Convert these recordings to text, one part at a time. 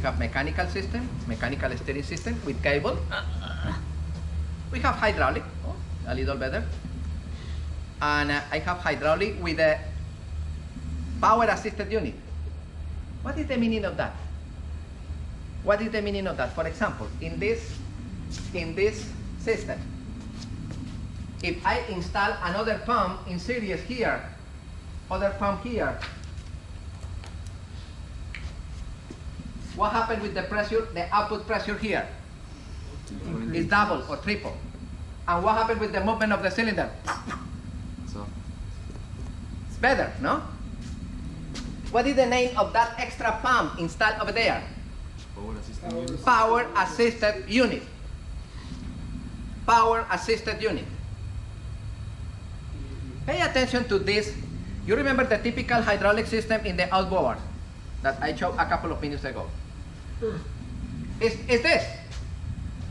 have mechanical system, mechanical steering system with cable. We have hydraulic, a little better. And I have hydraulic with a power assisted unit. What is the meaning of that? What is the meaning of that? For example, in this system, if I install another pump in series here, other pump here, what happened with the pressure? The output pressure here is double or triple. And what happened with the movement of the cylinder? It's better, no? What is the name of that extra pump installed over there? Power assisted unit. Power assisted unit. Pay attention to this. You remember the typical hydraulic system in the outboard that I showed a couple of minutes ago? It's this.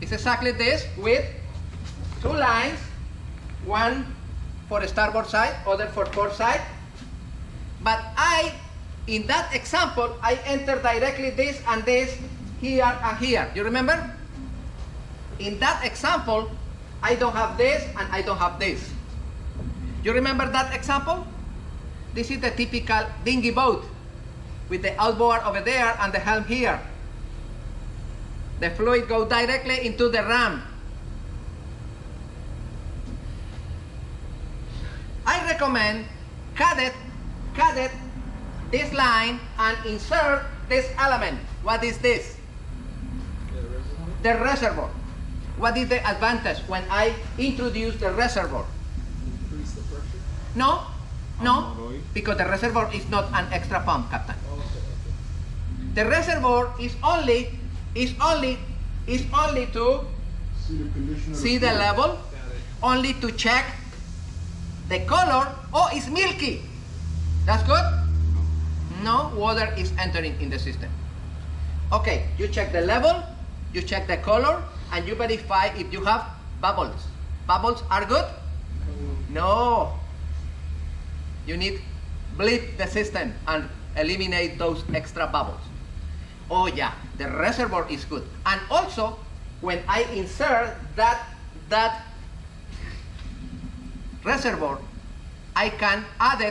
It's exactly this with two lines, one for the starboard side, other for port side. But in that example, I enter directly this and this here and here. You remember? In that example, I don't have this and I don't have this. You remember that example? This is the typical dinghy boat with the outboard over there and the helm here. The fluid goes directly into the ram. I recommend cut it this line and insert this element. What is this? The reservoir. What is the advantage when I introduce the reservoir? Increase the pressure? No, because the reservoir is not an extra pump, Captain. Oh, okay. The reservoir is only to see the level, only to check the color. Oh, it's milky. That's good? No water is entering in the system. Okay, you check the level, you check the color, and you verify if you have bubbles. Bubbles are good? No. You need bleed the system and eliminate those extra bubbles. Oh yeah, the reservoir is good. And also, when I insert that reservoir, I can add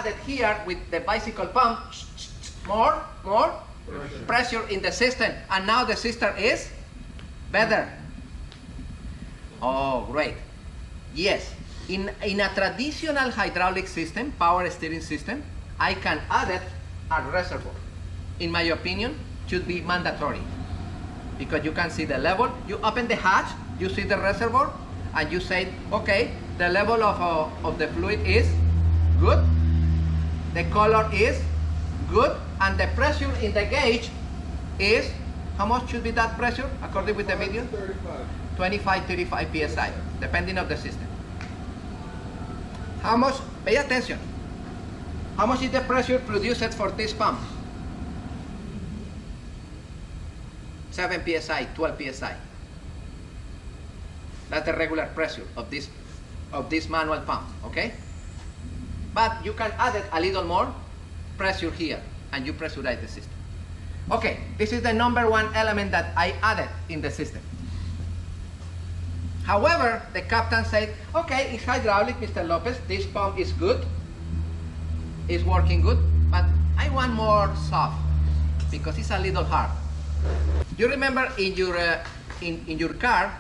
it here with the bicycle pump. More pressure in the system, and now the system is better. Oh, great. Yes, in a traditional hydraulic system, power steering system, I can add it a reservoir. In my opinion, should be mandatory, because you can see the level. You open the hatch, you see the reservoir, and you say, okay, the level of the fluid is good, the color is good, and the pressure in the gauge is, how much should be that pressure according with the video? 25, 35 psi, depending on the system. How much, pay attention, how much is the pressure produced for this pump? 7 psi, 12 psi. That's the regular pressure of this manual pump, okay? But you can add it a little more pressure here, and you pressurize the system. Okay, this is the number one element that I added in the system. However, the captain said, okay, it's hydraulic, Mr. Lopez, this pump is good, it's working good, but I want more soft, because it's a little hard. You remember in your car,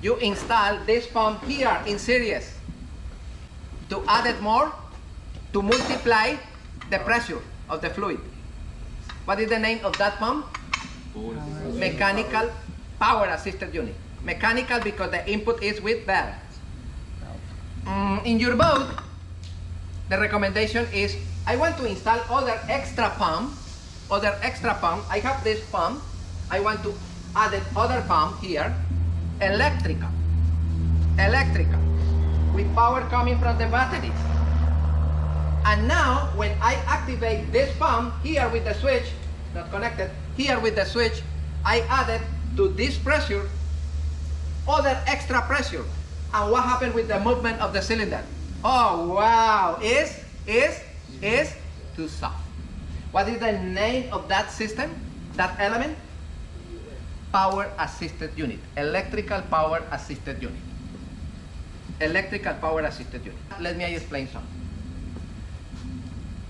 you install this pump here in series to add it more, to multiply the pressure of the fluid. What is the name of that pump? Mechanical power assisted unit. Mechanical because the input is with valve. In your boat, the recommendation is, I want to install other extra pump. I have this pump, I want to add other pump here, electrical, with power coming from the batteries. And now, when I activate this pump here with the switch, not connected, here with the switch, I added to this pressure other extra pressure. And what happened with the movement of the cylinder? Oh wow, is too soft. What is the name of that system, that element? Power assisted unit, electrical power assisted unit. Electrical power assisted unit. Let me explain something.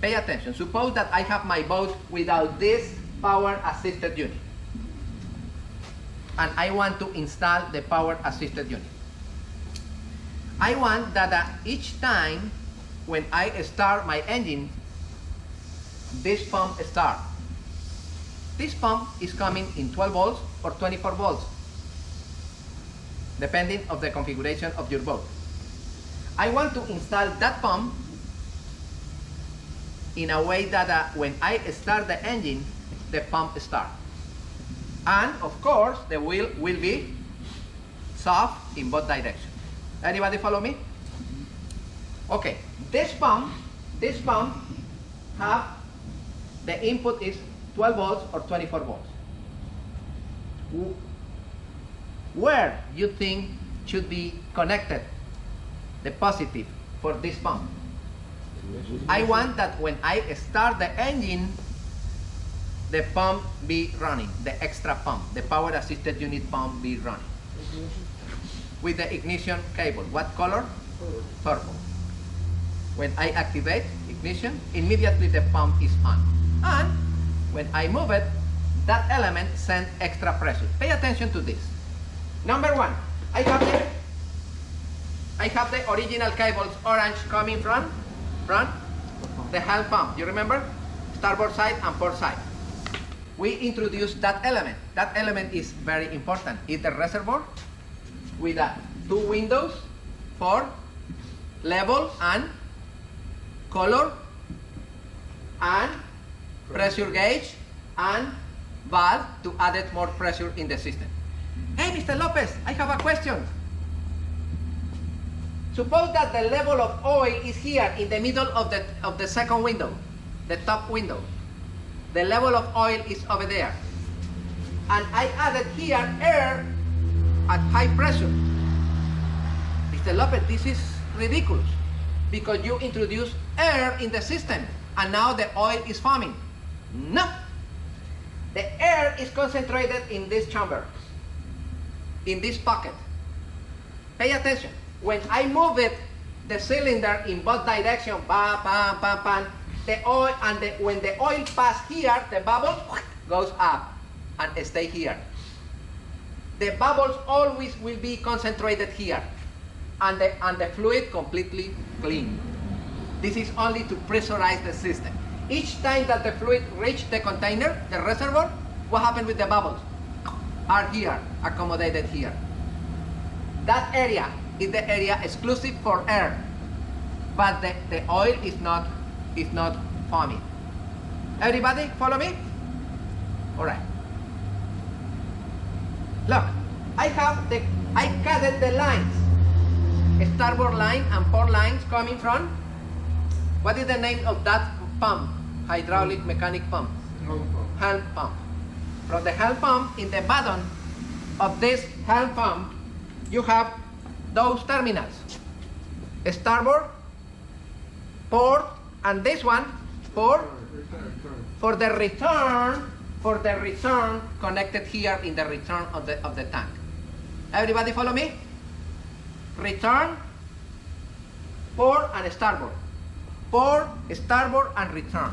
Pay attention. Suppose that I have my boat without this power assisted unit. And I want to install the power assisted unit. I want that each time when I start my engine, this pump starts. This pump is coming in 12 volts or 24 volts, depending on the configuration of your boat. I want to install that pump in a way that when I start the engine, the pump starts. And of course, the wheel will be soft in both directions. Anybody follow me? Okay, this pump have, the input is 12 volts or 24 volts. Where you think should be connected the positive for this pump? I want that when I start the engine, the pump be running, the extra pump, the power assisted unit pump be running. With the ignition cable. What color? Purple. When I activate ignition, immediately the pump is on. And when I move it, that element sends extra pressure. Pay attention to this. Number one, I have the original cables, orange, coming from the helm pump. You remember? Starboard side and port side. We introduced that element. That element is very important. It's the reservoir with two windows for level and color and pressure gauge and valve to add more pressure in the system. Hey, Mr. Lopez, I have a question. Suppose that the level of oil is here in the middle of the second window, the top window. The level of oil is over there. And I added here air at high pressure. Mr. Lopez, this is ridiculous because you introduced air in the system and now the oil is foaming. No. The air is concentrated in this chamber, in this pocket. Pay attention. When I move it, the cylinder in both directions, bam, bam, bam, bam, the oil, and when the oil pass here, the bubble goes up and stay here. The bubbles always will be concentrated here, and the fluid completely clean. This is only to pressurize the system. Each time that the fluid reaches the container, the reservoir, what happened with the bubbles? Are here, accommodated here. That area is the area exclusive for air, but the oil is not foaming. Everybody follow me? All right. Look, I cutted the lines, starboard line and port lines coming from, what is the name of that pump? Hydraulic mechanic pump. Helm pump. From the helm pump, in the bottom of this helm pump, you have those terminals. Starboard, port, and this one, port, for the return connected here in the return of the tank. Everybody follow me? Return, port and starboard. Port, starboard and return.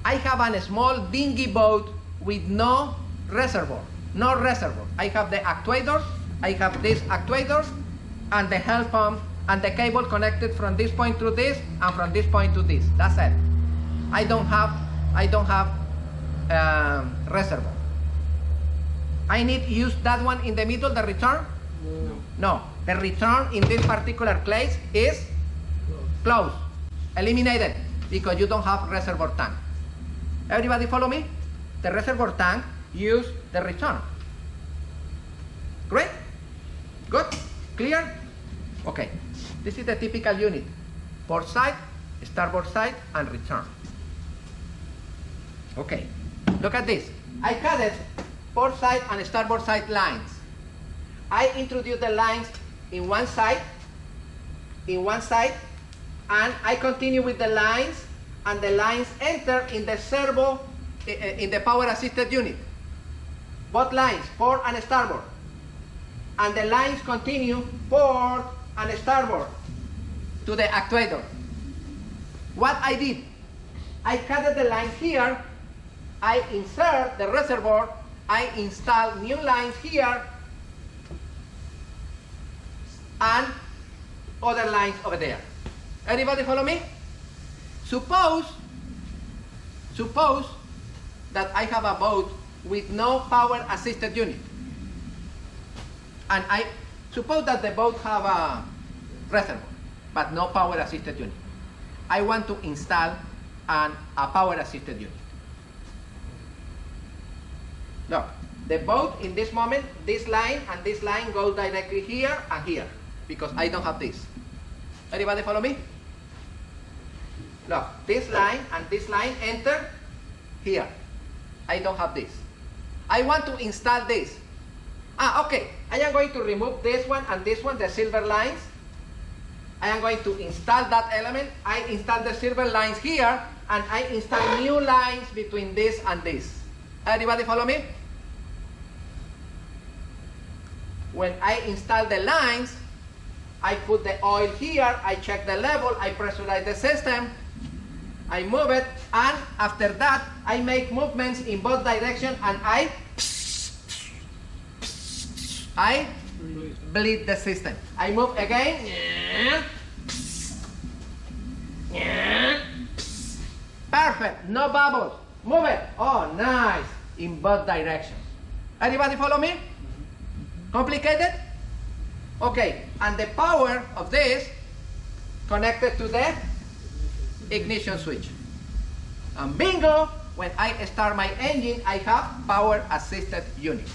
I have a small dinghy boat with no reservoir. No reservoir. I have the actuators, I have these actuators and the helm pump and the cable connected from this point to this and from this point to this. That's it. I don't have reservoir. I need to use that one in the middle, the return? No. The return in this particular place is closed. Eliminated because you don't have reservoir tank. Everybody follow me? The reservoir tank use the return. Great? Good? Clear? Okay. This is the typical unit. Port side, starboard side, and return. Okay. Look at this. I cut it port side and starboard side lines. I introduce the lines in one side, and I continue with the lines and the lines enter in the servo, in the power assisted unit. Both lines, port and starboard. And the lines continue port and starboard to the actuator. What I did, I cut the line here, I insert the reservoir, I install new lines here, and other lines over there. Everybody follow me? Suppose that I have a boat with no power assisted unit. And I suppose that the boat have a reservoir, but no power assisted unit. I want to install a power assisted unit. Look, the boat in this moment, this line and this line goes directly here and here, because I don't have this. Everybody follow me? Look, this line and this line enter here. I don't have this. I want to install this. Okay. I am going to remove this one and this one, the silver lines. I am going to install that element. I install the silver lines here, and I install new lines between this and this. Everybody follow me? When I install the lines, I put the oil here, I check the level, I pressurize the system, I move it, and after that, I make movements in both directions, and I bleed the system. I move again. Perfect, no bubbles. Move it. Oh, nice. In both directions. Everybody follow me? Complicated? Okay, and the power of this connected to the ignition switch. And bingo, when I start my engine, I have power assisted unit.